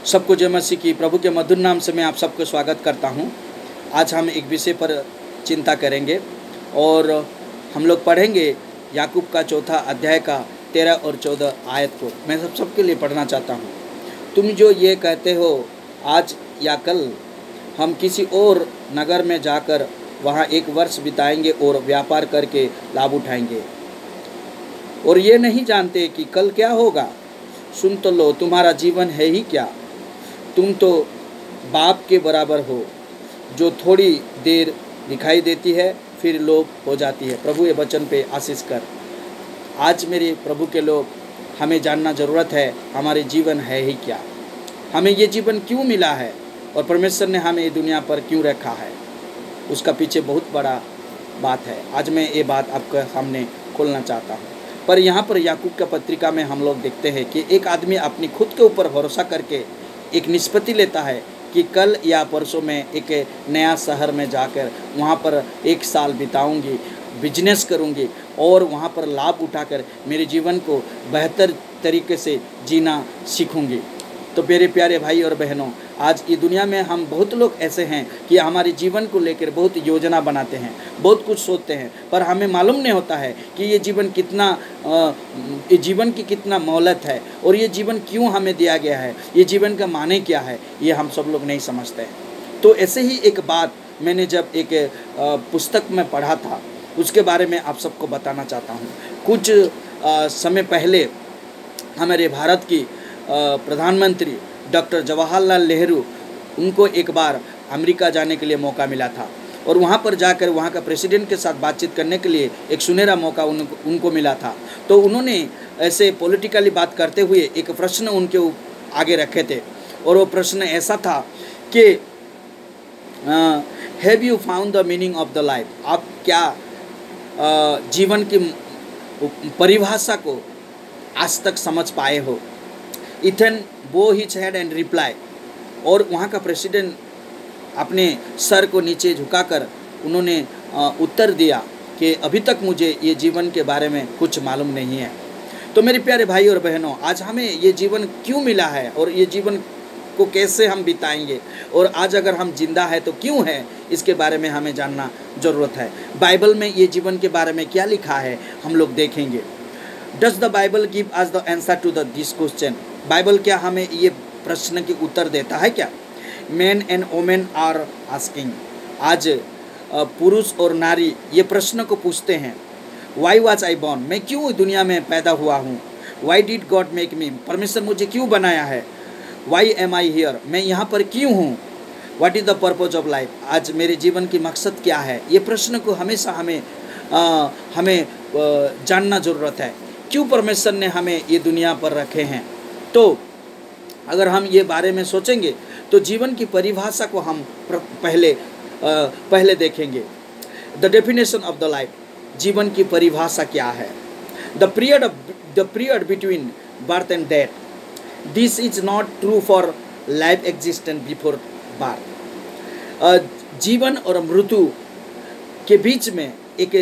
सबको जय मसीह की। प्रभु के मधुर नाम से मैं आप सबको स्वागत करता हूं। आज हम एक विषय पर चिंता करेंगे और हम लोग पढ़ेंगे याकूब का 4 अध्याय का 13 और 14 आयत को। मैं सबके लिए पढ़ना चाहता हूं। तुम जो ये कहते हो आज या कल हम किसी और नगर में जाकर वहां 1 वर्ष बिताएंगे और व्यापार करके लाभ उठाएंगे, और ये नहीं जानते कि कल क्या होगा। सुन तो लो, तुम्हारा जीवन है ही क्या। तुम तो बाप के बराबर हो जो थोड़ी देर दिखाई देती है फिर लोप हो जाती है। प्रभु ये वचन पे आशीष कर। आज मेरे प्रभु के लोग, हमें जानना ज़रूरत है हमारे जीवन है ही क्या, हमें ये जीवन क्यों मिला है और परमेश्वर ने हमें ये दुनिया पर क्यों रखा है। उसका पीछे बहुत बड़ा बात है। आज मैं ये बात आपके सामने खोलना चाहता हूँ। पर यहाँ पर याकूब का पत्रिका में हम लोग देखते हैं कि एक आदमी अपनी खुद के ऊपर भरोसा करके एक निष्पत्ति लेता है कि कल या परसों में एक नया शहर में जाकर वहाँ पर 1 साल बिताऊंगी, बिजनेस करूँगी और वहाँ पर लाभ उठाकर मेरे जीवन को बेहतर तरीके से जीना सीखूँगी। तो मेरे प्यारे भाई और बहनों, आज की दुनिया में हम बहुत लोग ऐसे हैं कि हमारे जीवन को लेकर बहुत योजना बनाते हैं, बहुत कुछ सोचते हैं, पर हमें मालूम नहीं होता है कि ये जीवन की कितना मोहलत है और ये जीवन क्यों हमें दिया गया है, ये जीवन का माने क्या है, ये हम सब लोग नहीं समझते हैं। तो ऐसे ही एक बात मैंने जब एक पुस्तक में पढ़ा था, उसके बारे में आप सबको बताना चाहता हूँ। कुछ समय पहले हमारे भारत की प्रधानमंत्री डॉक्टर जवाहरलाल नेहरू, उनको एक बार अमेरिका जाने के लिए मौका मिला था और वहाँ पर जाकर वहाँ का प्रेसिडेंट के साथ बातचीत करने के लिए एक सुनहरा मौका उनको मिला था। तो उन्होंने ऐसे पॉलिटिकली बात करते हुए एक प्रश्न उनके आगे रखे थे और वो प्रश्न ऐसा था कि have you found the meaning of the life. आप क्या जीवन की परिभाषा को आज तक समझ पाए हो। इथन बो हिज हेड एंड रिप्लाई, और वहाँ का प्रेसिडेंट अपने सर को नीचे झुकाकर उन्होंने उत्तर दिया कि अभी तक मुझे ये जीवन के बारे में कुछ मालूम नहीं है। तो मेरे प्यारे भाई और बहनों, आज हमें ये जीवन क्यों मिला है और ये जीवन को कैसे हम बिताएंगे, और आज अगर हम जिंदा है तो क्यों है, इसके बारे में हमें जानना ज़रूरत है। बाइबल में ये जीवन के बारे में क्या लिखा है हम लोग देखेंगे। Does the Bible give us the answer to this question. Bible क्या हमें ये प्रश्न के उत्तर देता है क्या। Man and women are asking. आज पुरुष और नारी ये प्रश्न को पूछते हैं। Why was I born. मैं क्यों दुनिया में पैदा हुआ हूँ। Why did God make me. परमेश्वर मुझे क्यों बनाया है। Why am I here. मैं यहाँ पर क्यों हूँ। What is the purpose of life. आज मेरे जीवन की मकसद क्या है। ये प्रश्न को हमेशा हमें जानना ज़रूरत है। क्यों परमेश्वर ने हमें ये दुनिया पर रखे हैं। तो अगर हम ये बारे में सोचेंगे तो जीवन की परिभाषा को हम पहले देखेंगे। The definition of the life. जीवन की परिभाषा क्या है। The period between birth and death. This is not true for life existence before birth. जीवन और मृत्यु के बीच में एक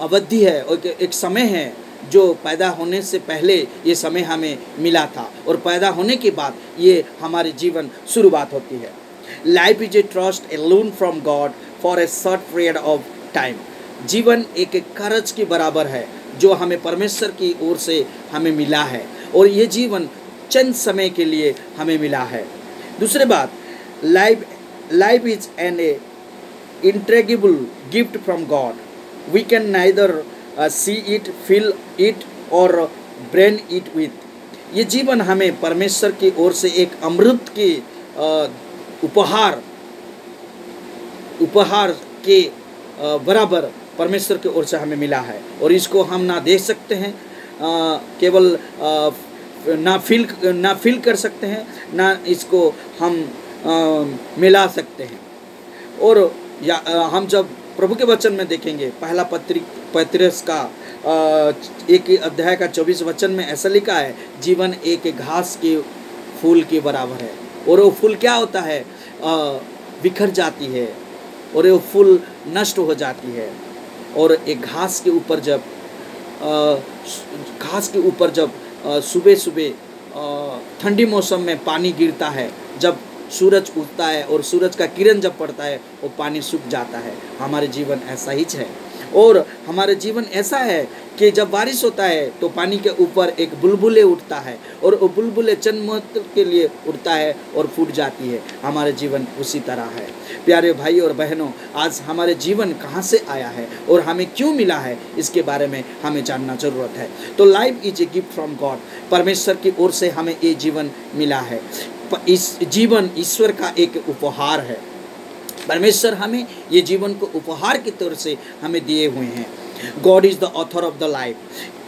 अवधि है और एक समय है जो पैदा होने से पहले ये समय हमें मिला था और पैदा होने के बाद ये हमारे जीवन शुरुआत होती है। Life is a trust a loan from God for a short period of time. जीवन एक कर्ज के बराबर है जो हमें परमेश्वर की ओर से हमें मिला है और ये जीवन चंद समय के लिए हमें मिला है। दूसरी बात, life is an intangible gift from God. We can neither see it, feel it और ब्रेन इट विथ। ये जीवन हमें परमेश्वर की ओर से एक अमृत के उपहार के बराबर परमेश्वर की ओर से हमें मिला है और इसको हम ना देख सकते हैं, केवल ना फील कर सकते हैं, ना इसको हम मिला सकते हैं। और हम जब प्रभु के वचन में देखेंगे, पहला पत्रुस का 1 अध्याय का 24 वचन में ऐसा लिखा है, जीवन एक घास के फूल के बराबर है। और वो फूल क्या होता है, बिखर जाती है और वो फूल नष्ट हो जाती है। और एक घास के ऊपर जब सुबह सुबह ठंडी मौसम में पानी गिरता है, जब सूरज उगता है और सूरज का किरण जब पड़ता है वो पानी सूख जाता है। हमारे जीवन ऐसा ही है, और हमारे जीवन ऐसा है कि जब बारिश होता है तो पानी के ऊपर एक बुलबुले उठता है, और वो बुलबुले चंद मुहूर्त के लिए उड़ता है और फूट जाती है। हमारे जीवन उसी तरह है। प्यारे भाई और बहनों, आज हमारे जीवन कहाँ से आया है और हमें क्यों मिला है, इसके बारे में हमें जानना ज़रूरत है। तो life is a gift from God, परमेश्वर की ओर से हमें ये जीवन मिला है। इस जीवन ईश्वर का एक उपहार है। परमेश्वर हमें ये जीवन को उपहार के तौर से हमें दिए हुए हैं। God is the author of the life.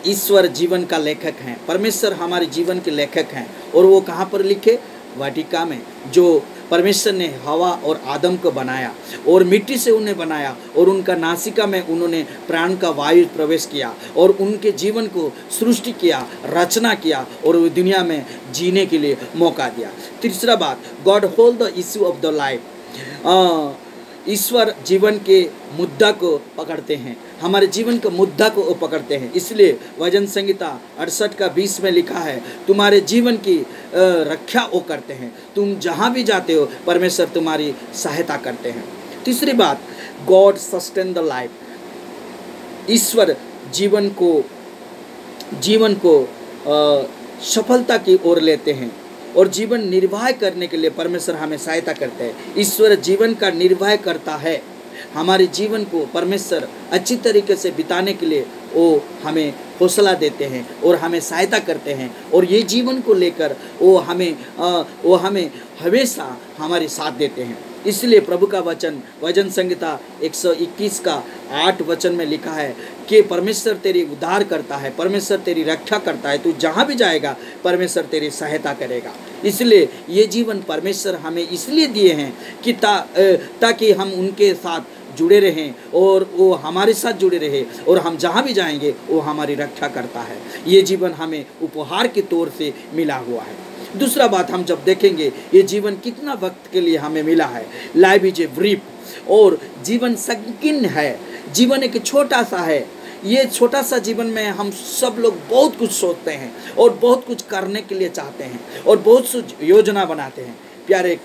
ईश्वर जीवन का लेखक हैं। परमेश्वर हमारे जीवन के लेखक हैं। और वो कहाँ पर लिखे? वाटिका में, जो परमेश्वर ने हवा और आदम को बनाया और मिट्टी से उन्हें बनाया, और उनका नासिका में उन्होंने प्राण का वायु प्रवेश किया और उनके जीवन को सृष्टि किया, रचना किया और वो दुनिया में जीने के लिए मौका दिया। तीसरा बात, God hold the issue of the life. ईश्वर जीवन के मुद्दा को पकड़ते हैं, हमारे जीवन के मुद्दा को वो पकड़ते हैं। इसलिए वचन संहिता 68 का 20 में लिखा है, तुम्हारे जीवन की रक्षा वो करते हैं। तुम जहाँ भी जाते हो परमेश्वर तुम्हारी सहायता करते हैं। तीसरी बात, गॉड सस्टेन द लाइफ। ईश्वर जीवन को सफलता की ओर लेते हैं और जीवन निर्वाह करने के लिए परमेश्वर हमें सहायता करते हैं। ईश्वर जीवन का निर्वाह करता है। हमारे जीवन को परमेश्वर अच्छी तरीके से बिताने के लिए वो हमें हौसला देते हैं और हमें सहायता करते हैं, और ये जीवन को लेकर वो हमें हमेशा हमारे साथ देते हैं। इसलिए प्रभु का वचन संहिता 121 का 8 वचन में लिखा है कि परमेश्वर तेरी उद्धार करता है, परमेश्वर तेरी रक्षा करता है। तू जहाँ भी जाएगा परमेश्वर तेरी सहायता करेगा। इसलिए ये जीवन परमेश्वर हमें इसलिए दिए हैं कि ताकि हम उनके साथ जुड़े रहें और वो हमारे साथ जुड़े रहे, और हम जहाँ भी जाएंगे वो हमारी रक्षा करता है। ये जीवन हमें उपहार के तौर से मिला हुआ है। दूसरा बात, हम जब देखेंगे ये जीवन कितना वक्त के लिए हमें मिला है। लाइफ इज ए ब्रीफ, और जीवन संकीर्ण है। जीवन एक छोटा सा है। ये छोटा सा जीवन में हम सब लोग बहुत कुछ सोचते हैं और बहुत कुछ करने के लिए चाहते हैं और बहुत सी योजना बनाते हैं। प्यारे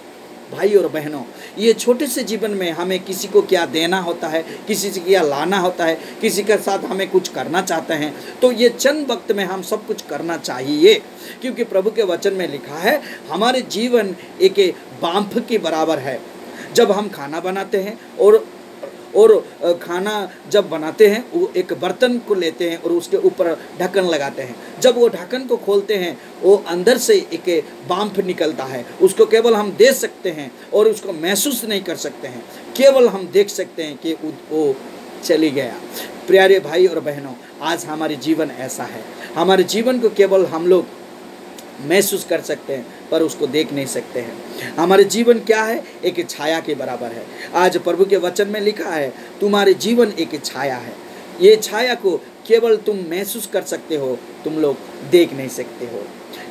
भाई और बहनों, ये छोटे से जीवन में हमें किसी को क्या देना होता है, किसी से क्या लाना होता है, किसी के साथ हमें कुछ करना चाहते हैं, तो ये चंद वक्त में हम सब कुछ करना चाहिए। क्योंकि प्रभु के वचन में लिखा है, हमारे जीवन एक बांफ के बराबर है। जब हम खाना बनाते हैं और खाना जब बनाते हैं, वो एक बर्तन को लेते हैं और उसके ऊपर ढक्कन लगाते हैं। जब वो ढक्कन को खोलते हैं, वो अंदर से एक बांफ निकलता है। उसको केवल हम देख सकते हैं और उसको महसूस नहीं कर सकते हैं, केवल हम देख सकते हैं कि वो चली गया। प्यारे भाई और बहनों, आज हमारे जीवन ऐसा है। हमारे जीवन को केवल हम लोग महसूस कर सकते हैं पर उसको देख नहीं सकते हैं। हमारे जीवन क्या है? एक छाया के बराबर है। आज प्रभु के वचन में लिखा है, तुम्हारे जीवन एक छाया है। ये छाया को केवल तुम महसूस कर सकते हो, तुम लोग देख नहीं सकते हो।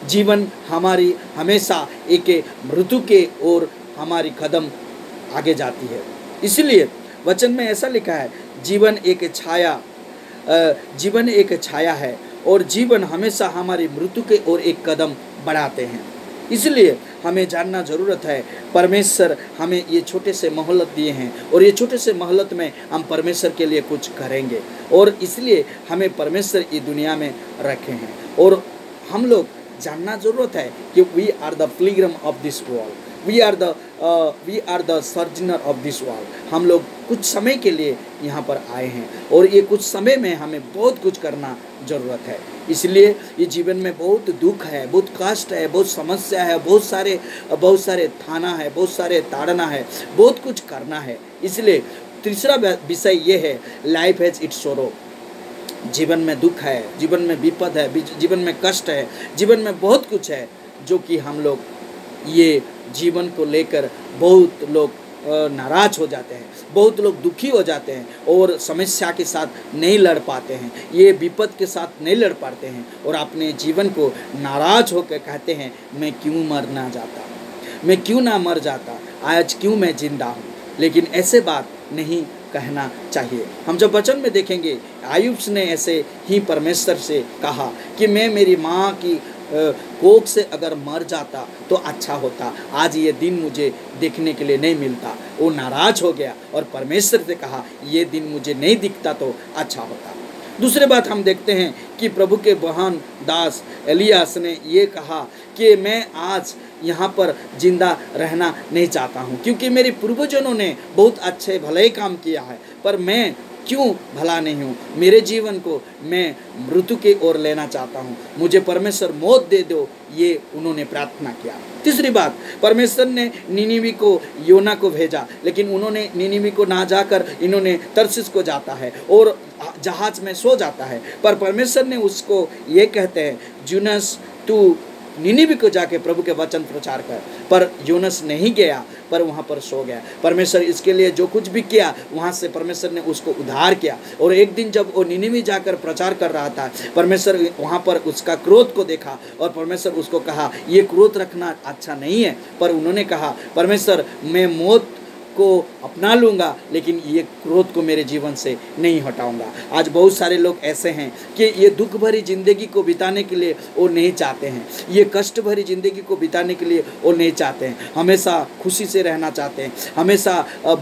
जीवन हमारी हमेशा एक मृत्यु के ओर हमारी कदम आगे जाती है। इसलिए वचन में ऐसा लिखा है, जीवन एक छाया है और जीवन हमेशा हमारी मृत्यु के ओर एक कदम बढ़ाते हैं। इसलिए हमें जानना ज़रूरत है, परमेश्वर हमें ये छोटे से मोहलत दिए हैं और ये छोटे से मोहलत में हम परमेश्वर के लिए कुछ करेंगे, और इसलिए हमें परमेश्वर ये दुनिया में रखे हैं। और हम लोग जानना ज़रूरत है कि we are the pilgrim of this world, we are the sojourner of this world. हम लोग कुछ समय के लिए यहाँ पर आए हैं और ये कुछ समय में हमें बहुत कुछ करना ज़रूरत है। इसलिए ये जीवन में बहुत दुख है, बहुत कष्ट है, बहुत समस्या है, बहुत सारे थाना है, बहुत सारे ताड़ना है, बहुत कुछ करना है। इसलिए तीसरा विषय ये है, लाइफ हैज़ इट्स सोरो। जीवन में दुख है, जीवन में विपद है, जीवन में कष्ट है, जीवन में बहुत कुछ है जो कि हम लोग ये जीवन को लेकर बहुत लोग नाराज हो जाते हैं, बहुत लोग दुखी हो जाते हैं और समस्या के साथ नहीं लड़ पाते हैं, ये विपद के साथ नहीं लड़ पाते हैं और अपने जीवन को नाराज होकर कहते हैं, मैं क्यों मरना जाता, मैं क्यों ना मर जाता, आज क्यों मैं जिंदा हूँ। लेकिन ऐसे बात नहीं कहना चाहिए। हम जब वचन में देखेंगे, आयुब ने ऐसे ही परमेश्वर से कहा कि मैं मेरी माँ की कोख से अगर मर जाता तो अच्छा होता, आज ये दिन मुझे देखने के लिए नहीं मिलता। वो नाराज हो गया और परमेश्वर से कहा ये दिन मुझे नहीं दिखता तो अच्छा होता। दूसरी बात हम देखते हैं कि प्रभु के महान दास एलियास ने ये कहा कि मैं आज यहाँ पर जिंदा रहना नहीं चाहता हूँ, क्योंकि मेरे पूर्वजों ने बहुत अच्छे भले काम किया है, पर मैं क्यों भला नहीं हूँ। मेरे जीवन को मैं मृत्यु की ओर लेना चाहता हूँ, मुझे परमेश्वर मौत दे दो, ये उन्होंने प्रार्थना किया। तीसरी बात, परमेश्वर ने निनिवी को योना को भेजा, लेकिन उन्होंने निनिवी को ना जाकर इन्होंने तरसीस को जाता है और जहाज में सो जाता है। पर परमेश्वर ने उसको ये कहते हैं, यूनस तू निनिवी को जाके प्रभु के वचन प्रचार कर। पर यूनस नहीं गया, पर वहाँ पर सो गया। परमेश्वर इसके लिए जो कुछ भी किया, वहाँ से परमेश्वर ने उसको उद्धार किया। और एक दिन जब वो निनिवी जाकर प्रचार कर रहा था, परमेश्वर वहाँ पर उसका क्रोध को देखा और परमेश्वर उसको कहा ये क्रोध रखना अच्छा नहीं है। पर उन्होंने कहा परमेश्वर मैं मौत को अपना लूँगा, लेकिन ये क्रोध को मेरे जीवन से नहीं हटाऊंगा। आज बहुत सारे लोग ऐसे हैं कि ये दुख भरी ज़िंदगी को बिताने के लिए वो नहीं चाहते हैं, ये कष्ट भरी ज़िंदगी को बिताने के लिए वो नहीं चाहते हैं। हमेशा खुशी से रहना चाहते हैं, हमेशा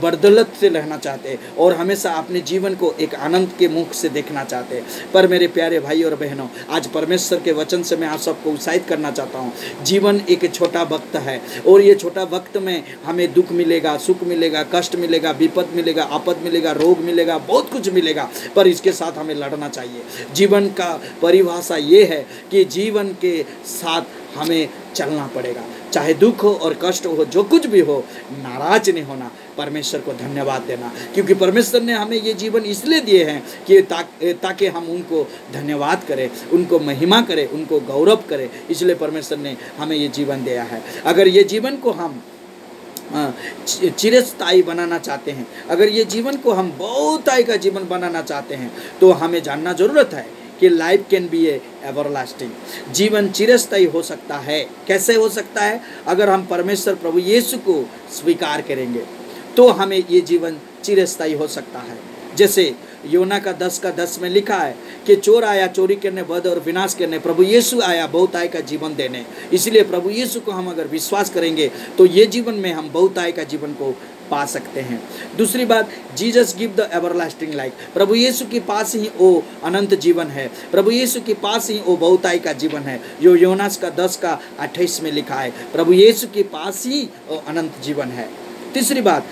बरदौलत से रहना चाहते हैं और हमेशा अपने जीवन को एक आनंद के मुख से देखना चाहते हैं। पर मेरे प्यारे भाई और बहनों, आज परमेश्वर के वचन से मैं आप सबको उत्साहित करना चाहता हूँ। जीवन एक छोटा वक्त है और ये छोटा वक्त में हमें दुख मिलेगा, सुख मिलेगा, कष्ट मिलेगा, विपद मिलेगा, आपद मिलेगा, रोग मिलेगा, बहुत कुछ मिलेगा, पर इसके साथ हमें लड़ना चाहिए। जीवन का परिभाषा ये है कि जीवन के साथ हमें चलना पड़ेगा, चाहे दुख हो और कष्ट हो, जो कुछ भी हो, नाराज नहीं होना, परमेश्वर को धन्यवाद देना, क्योंकि परमेश्वर ने हमें ये जीवन इसलिए दिए हैं कि ताकि हम उनको धन्यवाद करें, उनको महिमा करें, उनको गौरव करें। इसलिए परमेश्वर ने हमें ये जीवन दिया है। अगर ये जीवन को हम चिरस्थायी बनाना चाहते हैं, अगर ये जीवन को हम बहुतायी का जीवन बनाना चाहते हैं, तो हमें जानना जरूरत है कि life can be A everlasting. जीवन चिरस्थायी हो सकता है। कैसे हो सकता है? अगर हम परमेश्वर प्रभु यीशु को स्वीकार करेंगे तो हमें ये जीवन चिरस्थायी हो सकता है। जैसे योना का 10:10 में लिखा है कि चोर आया चोरी करने, वध और विनाश करने, प्रभु यीशु आया बहुतायी का जीवन देने। इसलिए प्रभु यीशु को हम अगर विश्वास करेंगे तो ये जीवन में हम बहुतायी का जीवन को पा सकते हैं। दूसरी बात, Jesus give the everlasting life. प्रभु यीशु के पास ही वो अनंत जीवन है, प्रभु यीशु के पास ही वो बहुतायी का जीवन है, जो योनास का 10:28 में लिखा है। प्रभु यीशु के पास ही वो अनंत जीवन है। तीसरी बात,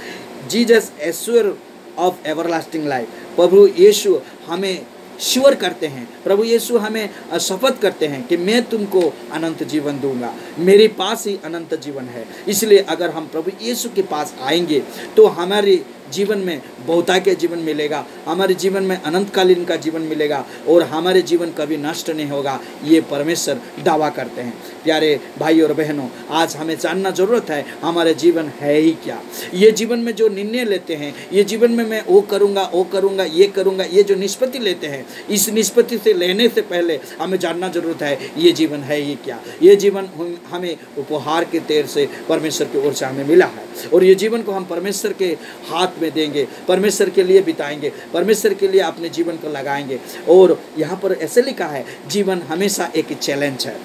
Jesus assure of everlasting life. प्रभु यीशु हमें श्योर करते हैं, प्रभु यीशु हमें शपथ करते हैं कि मैं तुमको अनंत जीवन दूंगा, मेरे पास ही अनंत जीवन है। इसलिए अगर हम प्रभु यीशु के पास आएंगे तो हमारे जीवन में बहुतायी का जीवन मिलेगा, हमारे जीवन में अनंतकालीन का जीवन मिलेगा और हमारे जीवन कभी नष्ट नहीं होगा, ये परमेश्वर दावा करते हैं। प्यारे भाई और बहनों, आज हमें जानना जरूरत है हमारे जीवन है ही क्या। ये जीवन में जो निर्णय लेते हैं, ये जीवन में मैं वो करूँगा, ये करूँगा, ये जो निष्पत्ति लेते हैं, इस निष्पत्ति से लेने से पहले हमें जानना जरूरत है ये जीवन है ही क्या। ये जीवन हमें उपहार के तेर से परमेश्वर की ओर से हमें मिला है और ये जीवन को हम परमेश्वर के हाथ में देंगे, परमेश्वर के लिए बिताएंगे, परमेश्वर के लिए अपने जीवन को लगाएंगे। और यहाँ पर ऐसे लिखा है, जीवन हमेशा एक चैलेंज है।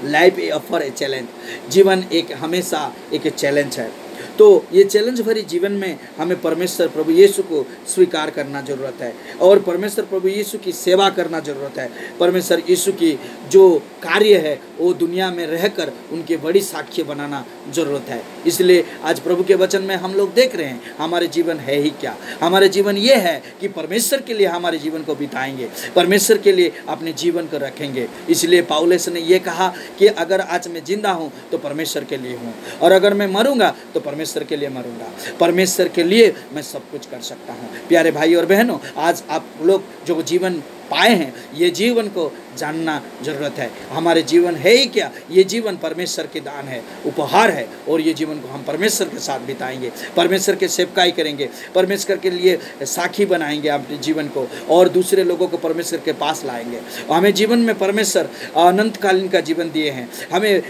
Life a offer a challenge. जीवन एक हमेशा एक चैलेंज है। तो ये चैलेंज भरी जीवन में हमें परमेश्वर प्रभु यीशु को स्वीकार करना जरूरत है और परमेश्वर प्रभु यीशु की सेवा करना जरूरत है। परमेश्वर यीशु की जो कार्य है वो दुनिया में रहकर उनके बड़ी साक्ष्य बनाना जरूरत है। इसलिए आज प्रभु के वचन में हम लोग देख रहे हैं हमारे जीवन है ही क्या। हमारे जीवन ये है कि परमेश्वर के लिए हमारे जीवन को बिताएंगे, परमेश्वर के लिए अपने जीवन को रखेंगे। इसलिए पौलुस ने ये कहा कि अगर आज मैं जिंदा हूँ तो परमेश्वर के लिए हूँ और अगर मैं मरूंगा तो परमेश्वर के लिए मरूंगा। परमेश्वर के लिए मैं सब कुछ कर सकता हूँ। प्यारे भाई और बहनों, आज आप लोग जो जीवन पाए हैं, ये जीवन को जानना जरूरत है। हमारे जीवन है ही क्या? ये जीवन परमेश्वर के दान है, उपहार है और ये जीवन को हम परमेश्वर के साथ बिताएंगे, परमेश्वर के सेवकाई करेंगे, परमेश्वर के लिए साखी बनाएंगे अपने जीवन को और दूसरे लोगों को परमेश्वर के पास लाएंगे। हमें जीवन में परमेश्वर अनंतकालीन का जीवन दिए हैं, हमें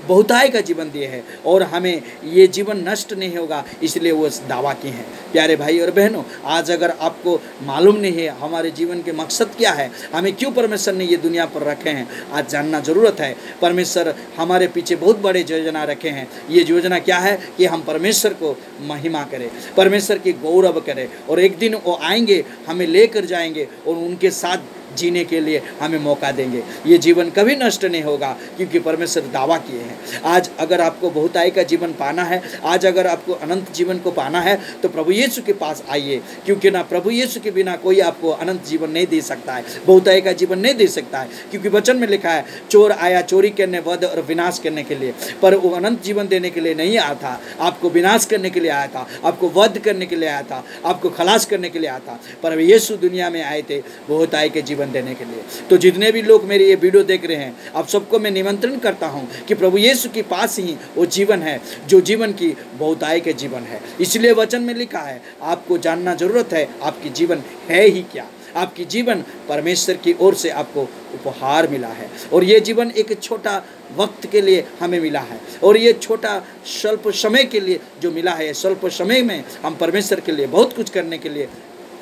बहुतायी का जीवन दिए हैं और हमें ये जीवन नष्ट नहीं होगा, इसलिए वो दावा किए हैं। प्यारे भाई और बहनों, आज अगर आपको मालूम नहीं है हमारे जीवन के मकसद क्या है, हमें क्यों परमेश्वर ने ये दुनिया पर रखे हैं, आज जानना ज़रूरत है। परमेश्वर हमारे पीछे बहुत बड़े योजना रखे हैं। ये योजना क्या है कि हम परमेश्वर को महिमा करें, परमेश्वर की गौरव करें, और एक दिन वो आएंगे, हमें लेकर जाएंगे और उनके साथ जीने के लिए हमें मौका देंगे। ये जीवन कभी नष्ट नहीं होगा, क्योंकि परमेश्वर दावा किए हैं। आज अगर आपको बहुतायी का जीवन पाना है, आज अगर आपको अनंत जीवन को पाना है, तो प्रभु यीशु के पास आइए, क्योंकि ना प्रभु यीशु के बिना कोई आपको अनंत जीवन नहीं दे सकता है, बहुतायी का जीवन नहीं दे सकता है। क्योंकि वचन में लिखा है, चोर आया चोरी करने, वध और विनाश करने के लिए, पर वो अनंत जीवन देने के लिए नहीं आया था, आपको विनाश करने के लिए आया था, आपको वध करने के लिए आया था, आपको खलास करने के लिए आया था। पर यीशु दुनिया में आए थे बहुतायी के जीवन देने के लिए। तो जितने भी लोग मेरे ये वीडियो देख रहे हैं, आप सबको मैं निमंत्रण करता हूं कि प्रभु यीशु के पास ही वो जीवन है जो जीवन की बहुतायी के जीवन है। इसलिए वचन में लिखा है, आपको जानना जरूरत है आपकी जीवन है ही क्या। आपकी जीवन परमेश्वर की ओर से आपको उपहार मिला है, और ये जीवन एक छोटा वक्त के लिए हमें मिला है, और ये छोटा स्वल्प समय के लिए जो मिला है, स्वल्प समय में हम परमेश्वर के लिए बहुत कुछ करने के लिए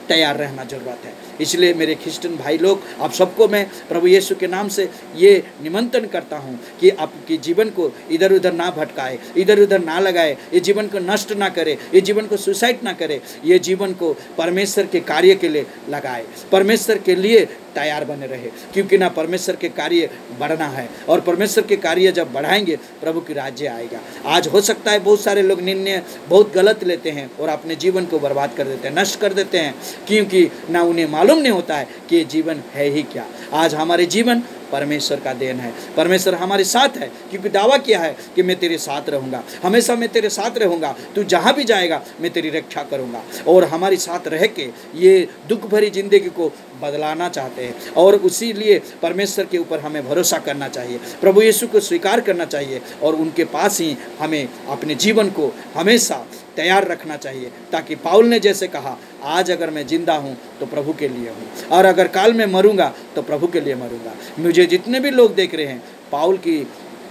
तैयार रहना जरूरत है। इसलिए मेरे क्रिश्चियन भाई लोग, आप सबको मैं प्रभु यीशु के नाम से ये निमंत्रण करता हूँ कि आपके जीवन को इधर उधर ना भटकाए, इधर उधर ना लगाए, ये जीवन को नष्ट ना करे, ये जीवन को सुसाइड ना करे, ये जीवन को परमेश्वर के कार्य के लिए लगाए, परमेश्वर के लिए तैयार बने रहे। क्योंकि ना परमेश्वर के कार्य बढ़ना है, और परमेश्वर के कार्य जब बढ़ाएंगे प्रभु की राज्य आएगा। आज हो सकता है बहुत सारे लोग निर्णय बहुत गलत लेते हैं और अपने जीवन को बर्बाद कर देते हैं, नष्ट कर देते हैं, क्योंकि ना उन्हें मालूम नहीं होता है कि ये जीवन है ही क्या। आज हमारे जीवन परमेश्वर का देन है, परमेश्वर हमारे साथ है, क्योंकि दावा किया है कि मैं तेरे साथ रहूँगा, हमेशा मैं तेरे साथ रहूँगा, तू जहाँ भी जाएगा मैं तेरी रक्षा करूँगा। और हमारे साथ रह के ये दुख भरी जिंदगी को बदलाना चाहते हैं, और उसी लिए परमेश्वर के ऊपर हमें भरोसा करना चाहिए, प्रभु यीशु को स्वीकार करना चाहिए, और उनके पास ही हमें अपने जीवन को हमेशा तैयार रखना चाहिए। ताकि पाउल ने जैसे कहा, आज अगर मैं जिंदा हूँ तो प्रभु के लिए हूँ, और अगर काल में मरूंगा तो प्रभु के लिए मरूंगा। मुझे जितने भी लोग देख रहे हैं, पाउल की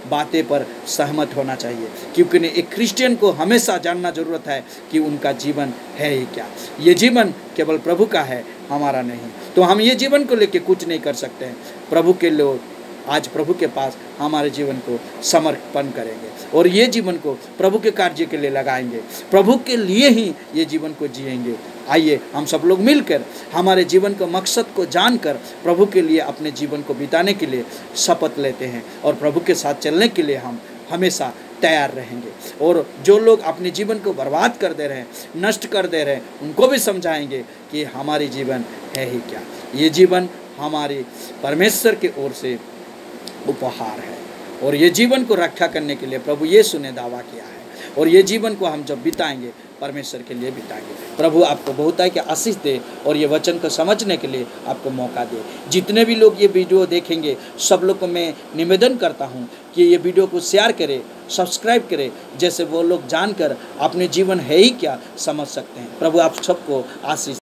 बातें पर सहमत होना चाहिए, क्योंकि एक क्रिश्चियन को हमेशा जानना जरूरत है कि उनका जीवन है ही क्या। ये जीवन केवल प्रभु का है, हमारा नहीं। तो हम ये जीवन को लेकर कुछ नहीं कर सकते हैं। प्रभु के लोग आज प्रभु के पास हमारे जीवन को समर्पण करेंगे, और ये जीवन को प्रभु के कार्य के लिए लगाएंगे, प्रभु के लिए ही ये जीवन को जिएंगे। आइए हम सब लोग मिलकर हमारे जीवन का मकसद को जानकर प्रभु के लिए अपने जीवन को बिताने के लिए शपथ लेते हैं, और प्रभु के साथ चलने के लिए हम हमेशा तैयार रहेंगे। और जो लोग अपने जीवन को बर्बाद कर दे रहे हैं, नष्ट कर दे रहे हैं, उनको भी समझाएंगे कि हमारी जीवन है ही क्या। ये जीवन हमारे परमेश्वर की ओर से उपहार है, और ये जीवन को रक्षा करने के लिए प्रभु यीशु ने दावा किया है, और ये जीवन को हम जब बिताएंगे परमेश्वर के लिए बिताएंगे। प्रभु आपको बहुतायी के आशीष दे, और ये वचन को समझने के लिए आपको मौका दे। जितने भी लोग ये वीडियो देखेंगे, सब लोग को मैं निवेदन करता हूँ कि ये वीडियो को शेयर करें, सब्सक्राइब करें, जैसे वो लोग जानकर अपने जीवन है ही क्या समझ सकते हैं। प्रभु आप सबको आशीष